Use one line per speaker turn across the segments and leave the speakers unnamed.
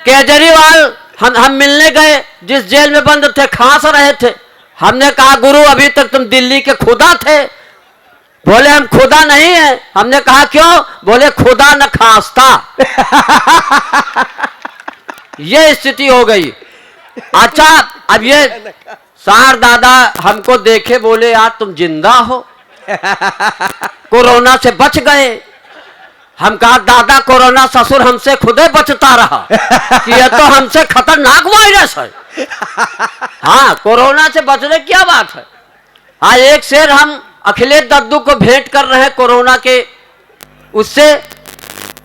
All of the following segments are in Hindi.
केजरीवाल हम मिलने गए, जिस जेल में बंद थे, खांस रहे थे। हमने कहा गुरु अभी तक तुम दिल्ली के खुदा थे। बोले हम खुदा नहीं है। हमने कहा क्यों? बोले खुदा न खांसता। ये स्थिति हो गई। अच्छा, अब ये सार दादा हमको देखे, बोले यार तुम जिंदा हो, कोरोना से बच गए। हम कहा दादा कोरोना ससुर हमसे खुदे बचता रहा कि यह तो हमसे खतरनाक वायरस है। हाँ, कोरोना से बचने क्या बात है। हाँ, एक शेर हम अखिलेश दद्दू को भेंट कर रहे हैं कोरोना के उससे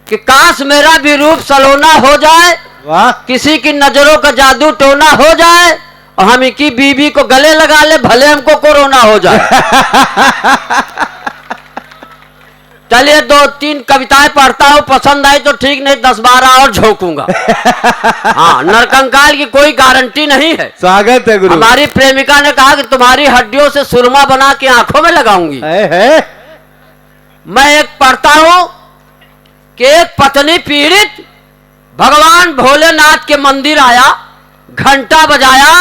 कि काश मेरा भी रूप सलोना हो जाए,
वाह,
किसी की नजरों का जादू टोना हो जाए और हम की बीबी को गले लगा ले, भले हमको कोरोना हो जाए। चलिए 2-3 कविताएं पढ़ता हूं, पसंद आई तो ठीक, नहीं 10-12 और झोंकूंगा। हाँ, नरकंकाल की कोई गारंटी नहीं है।
स्वागत है गुरु।
हमारी प्रेमिका ने कहा कि तुम्हारी हड्डियों से सुरमा बना के आंखों में लगाऊंगी। मैं एक पढ़ता हूं कि एक पत्नी पीड़ित भगवान भोलेनाथ के मंदिर आया, घंटा बजाया,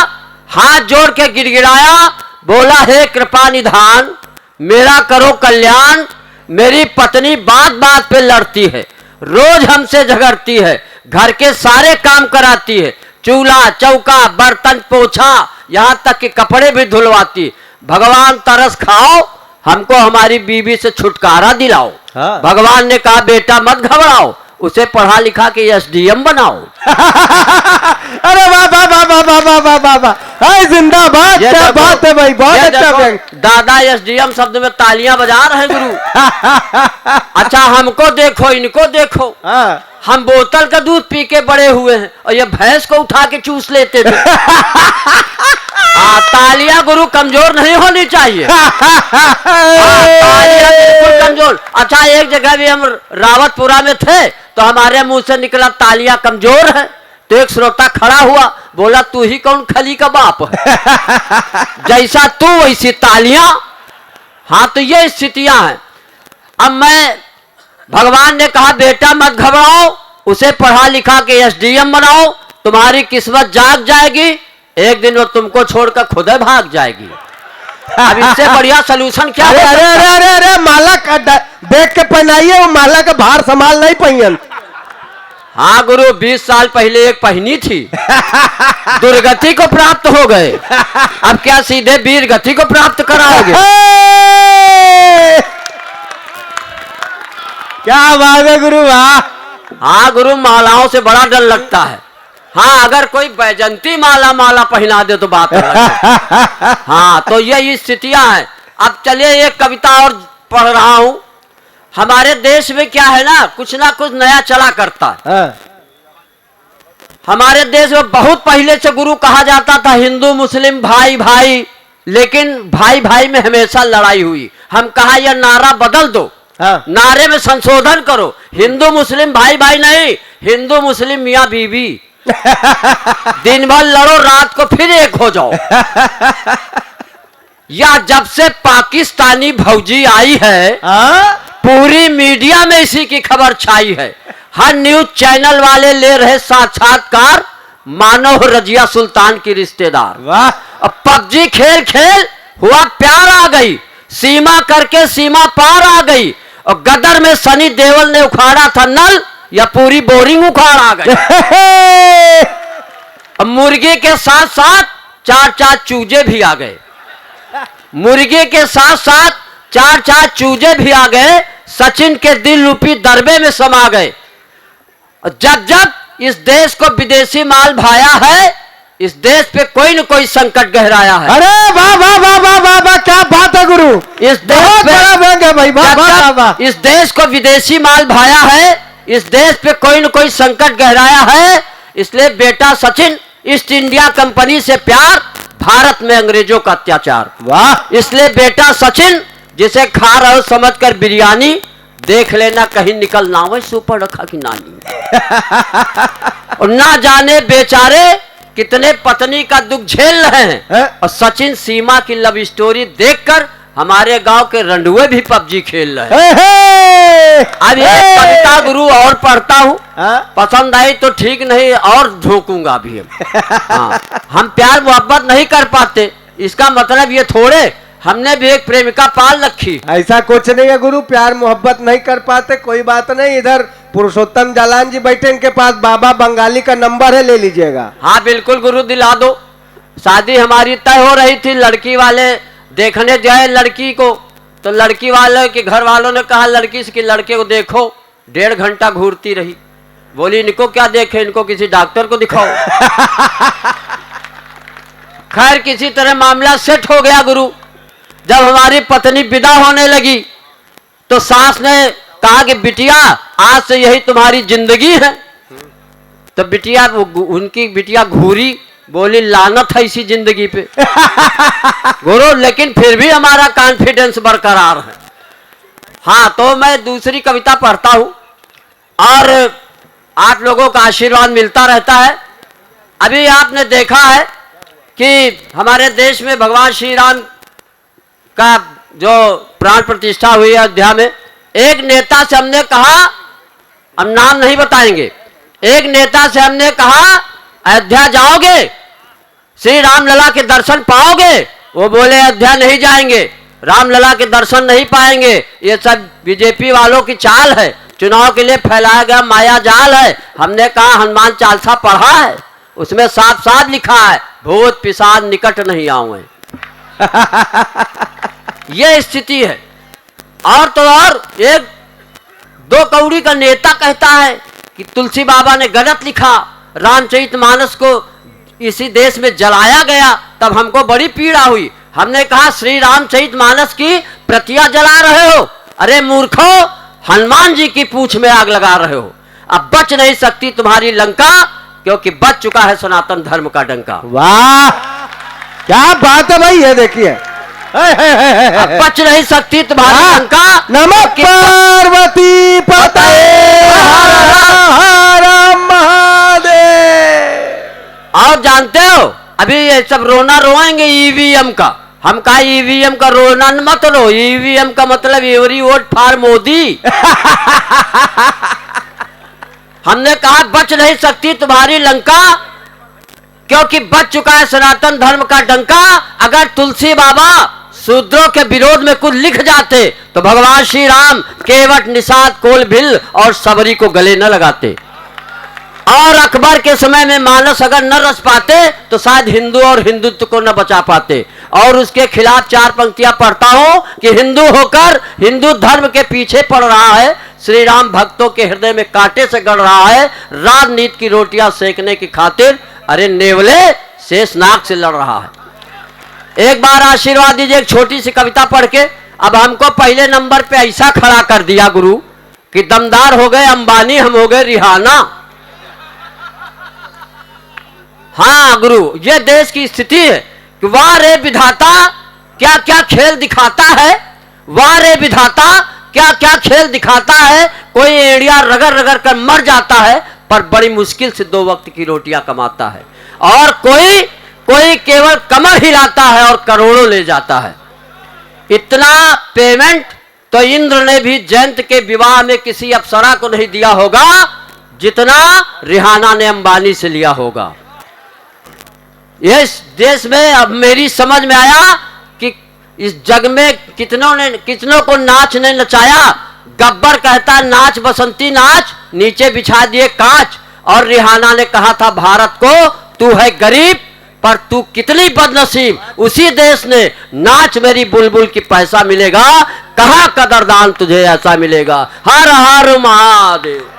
हाथ जोड़ के गिड़गिड़ाया, बोला हे कृपा निधान मेरा करो कल्याण। मेरी पत्नी बात बात पे लड़ती है, रोज हमसे झगड़ती है, घर के सारे काम कराती है, चूल्हा चौका बर्तन पोछा यहाँ तक कि कपड़े भी धुलवाती। भगवान तरस खाओ, हमको हमारी बीवी से छुटकारा दिलाओ।
हाँ।
भगवान ने कहा बेटा मत घबराओ, उसे पढ़ा लिखा के एसडीएम बनाओ।
अरे वाह वाह वाह वाह वाह वाह वाह वाह वाह, जिंदाबाद। क्या बात है भाई, बहुत अच्छा।
दादा एसडीएम शब्द में तालियां बजा रहे गुरु। अच्छा, हमको देखो, इनको देखो।
हाँ।
हम बोतल का दूध पी के बड़े हुए हैं और ये भैंस को उठा के चूस लेते थे। तालियां गुरु कमजोर नहीं होनी चाहिए। तालियां बिल्कुल कमजोर। अच्छा, एक जगह भी हम रावतपुरा में थे तो हमारे मुंह से निकला तालियां कमजोर है। तो एक श्रोता खड़ा हुआ, बोला तू ही कौन खली का बाप है, जैसा तू वैसी तालियां। हाँ, तो ये स्थितियां हैं। अब मैं, भगवान ने कहा बेटा मत घबराओ, उसे पढ़ा लिखा के एसडीएम बनाओ, तुम्हारी किस्मत जाग जाएगी, एक दिन वो तुमको छोड़कर खुद भाग जाएगी। अब इससे बढ़िया सलूशन क्या?
अरे अरे अरे अरे अरे, माला का देख के पहनाइए, वो माला का भार संभाल नहीं पहियन।
हाँ गुरु, 20 साल पहले एक पहनी थी, दुर्गति को प्राप्त हो गए, अब क्या सीधे वीर गति को प्राप्त कराओगे?
क्या बात है गुरु, वाह।
हाँ गुरु, मालाओं से बड़ा डर लगता है। हाँ, अगर कोई बैजंती माला पहना दे तो बात अलग है। हाँ, तो ये स्थितियां हैं। अब चलिए एक कविता और पढ़ रहा हूं। हमारे देश में क्या है ना कुछ नया चला करता है।
हाँ।
हमारे देश में बहुत पहले से गुरु कहा जाता था हिंदू मुस्लिम भाई भाई, लेकिन भाई भाई में हमेशा लड़ाई हुई। हम कहा यह नारा बदल दो।
हाँ।
नारे में संशोधन करो, हिंदू मुस्लिम भाई भाई नहीं, हिंदू मुस्लिम मियाँ बीवी। दिन भर लड़ो, रात को फिर एक हो जाओ। या जब से पाकिस्तानी भौजी आई है, पूरी मीडिया में इसी की खबर छाई है। हर न्यूज चैनल वाले ले रहे साक्षात्कार, मानो रजिया सुल्तान की रिश्तेदार।
वाह।
अब पबजी खेल खेल हुआ प्यार आ गई, सीमा करके सीमा पार आ गई, और गदर में सनी देओल ने उखाड़ा था नल, या पूरी बोरिंग उखाड़ आ गई। अब मुर्गी के साथ साथ 4 चूजे भी आ गए, मुर्गी के साथ साथ 4 चूजे भी आ गए, सचिन के दिल रूपी दरबे में समा गए। जब जब इस देश को विदेशी माल भाया है, इस देश पे कोई न कोई संकट गहराया है।
अरे वाह वाह वाह वाह वाह वाह, क्या बात है गुरु,
इस देश पे
भाई, वाह वाह वाह।
इस देश को विदेशी माल भाया है, इस देश पे कोई न कोई संकट गहराया है। इसलिए बेटा सचिन, ईस्ट इंडिया कंपनी से प्यार, भारत में अंग्रेजों का अत्याचार।
वाह।
इसलिए बेटा सचिन, जिसे खा रहे हो समझकर बिरयानी, देख लेना कहीं निकल ना हो सुपर रखा की नानी। और ना जाने बेचारे कितने पत्नी का दुख झेल रहे हैं, और सचिन सीमा की लव स्टोरी देखकर हमारे गांव के रंडुए भी पबजी खेल रहे हैं।
हे।
अब ये कविता गुरु और पढ़ता हूँ,
हाँ?
पसंद आई तो ठीक, नहीं और झोंकूंगा भी हम। हाँ, हम प्यार मोहब्बत नहीं कर पाते, इसका मतलब ये थोड़े हमने भी एक प्रेमिका पाल रखी।
ऐसा कुछ नहीं है गुरु, प्यार मोहब्बत नहीं कर पाते कोई बात नहीं। इधर पुरुषोत्तम जालान जी बैठे, इनके पास बाबा बंगाली का नंबर है, ले लीजिएगा।
हाँ बिल्कुल गुरु, दिला दो। शादी हमारी तय हो रही थी, लड़की वाले देखने जाए लड़की को, तो लड़की वाले के घर वालों ने कहा लड़की से कि लड़के को देखो। 1.5 घंटा घूरती रही, बोली इनको क्या देखे, इनको किसी डॉक्टर को दिखाओ। खैर किसी तरह मामला सेट हो गया गुरु। जब हमारी पत्नी विदा होने लगी तो सास ने कहा कि बिटिया आज से यही तुम्हारी जिंदगी है। तो बिटिया, उनकी बिटिया घूरी, बोली लानत है इसी जिंदगी पे। गुरु लेकिन फिर भी हमारा कॉन्फिडेंस बरकरार है। हाँ, तो मैं दूसरी कविता पढ़ता हूं और आप लोगों का आशीर्वाद मिलता रहता है। अभी आपने देखा है कि हमारे देश में भगवान श्री राम का जो प्राण प्रतिष्ठा हुई है अयोध्या में, एक नेता से हमने कहा, हम नाम नहीं बताएंगे, एक नेता से हमने कहा अयोध्या जाओगे, श्री रामलला के दर्शन पाओगे? वो बोले अयोध्या नहीं जाएंगे, रामलला के दर्शन नहीं पाएंगे। ये सब बीजेपी वालों की चाल है, चुनाव के लिए फैलाया गया माया जाल है। हमने कहा हनुमान चालीसा पढ़ा है, उसमें साफ साफ लिखा है भूत पिशाच निकट नहीं आऊंगे। ये स्थिति है। और तो और एक 2 कौड़ी का नेता कहता है कि तुलसी बाबा ने गलत लिखा, रामचरितमानस को इसी देश में जलाया गया। तब हमको बड़ी पीड़ा हुई। हमने कहा श्री रामचरितमानस की प्रतियां जला रहे हो, अरे मूर्खो, हनुमान जी की पूंछ में आग लगा रहे हो। अब बच नहीं सकती तुम्हारी लंका, क्योंकि बच चुका है सनातन धर्म का डंका।
वाह क्या बात है भाई, ये देखिए।
अब बच नहीं सकती तुम्हारी लंका।
नमः पार्वती पते हर महादेव।
और जानते हो अभी ये सब रोना रोएंगे ईवीएम का। हम कहा ईवीएम का रोना मत रो, ईवीएम का मतलब एवरी वोट फॉर मोदी। हमने कहा बच नहीं सकती तुम्हारी लंका, क्योंकि बच चुका है सनातन धर्म का डंका। अगर तुलसी बाबा शूद्रों के विरोध में कुछ लिख जाते तो भगवान श्री राम केवट, निषाद, कोल, भिल और सबरी को गले न लगाते। और अकबर के समय में मानस अगर न रच पाते तो शायद हिंदू और हिंदुत्व को न बचा पाते। और उसके खिलाफ 4 पंक्तियां पढ़ता हूं कि हिंदू होकर हिंदू धर्म के पीछे पड़ रहा है, श्री राम भक्तों के हृदय में कांटे से गड़ रहा है, राजनीति की रोटियां सेकने की खातिर अरे नेवले शेषनाग से लड़ रहा है। एक बार आशीर्वाद दीजिए एक छोटी सी कविता पढ़ के। अब हमको पहले नंबर पे ऐसा खड़ा कर दिया गुरु कि दमदार हो गए अंबानी, हम हो गए रिहाना। हाँ गुरु, ये देश की स्थिति है कि वाह रे विधाता क्या क्या खेल दिखाता है, वाह रे विधाता क्या क्या खेल दिखाता है। कोई एड़िया रगड़ रगड़ कर मर जाता है, पर बड़ी मुश्किल से 2 वक्त की रोटियां कमाता है। और कोई केवल कमर हिलाता है और करोड़ों ले जाता है। इतना पेमेंट तो इंद्र ने भी जयंत के विवाह में किसी अप्सरा को नहीं दिया होगा जितना रिहाना ने अंबानी से लिया होगा। इस देश में अब मेरी समझ में आया कि इस जग में कितनों को नाच ने नचाया। गब्बर कहता नाच बसंती नाच, नीचे बिछा दिए कांच। और रिहाना ने कहा था भारत को तू है गरीब पर तू कितनी बदनसीब। उसी देश ने नाच मेरी बुलबुल की पैसा मिलेगा, कहा कदरदान तुझे ऐसा मिलेगा। हर हर महादेव।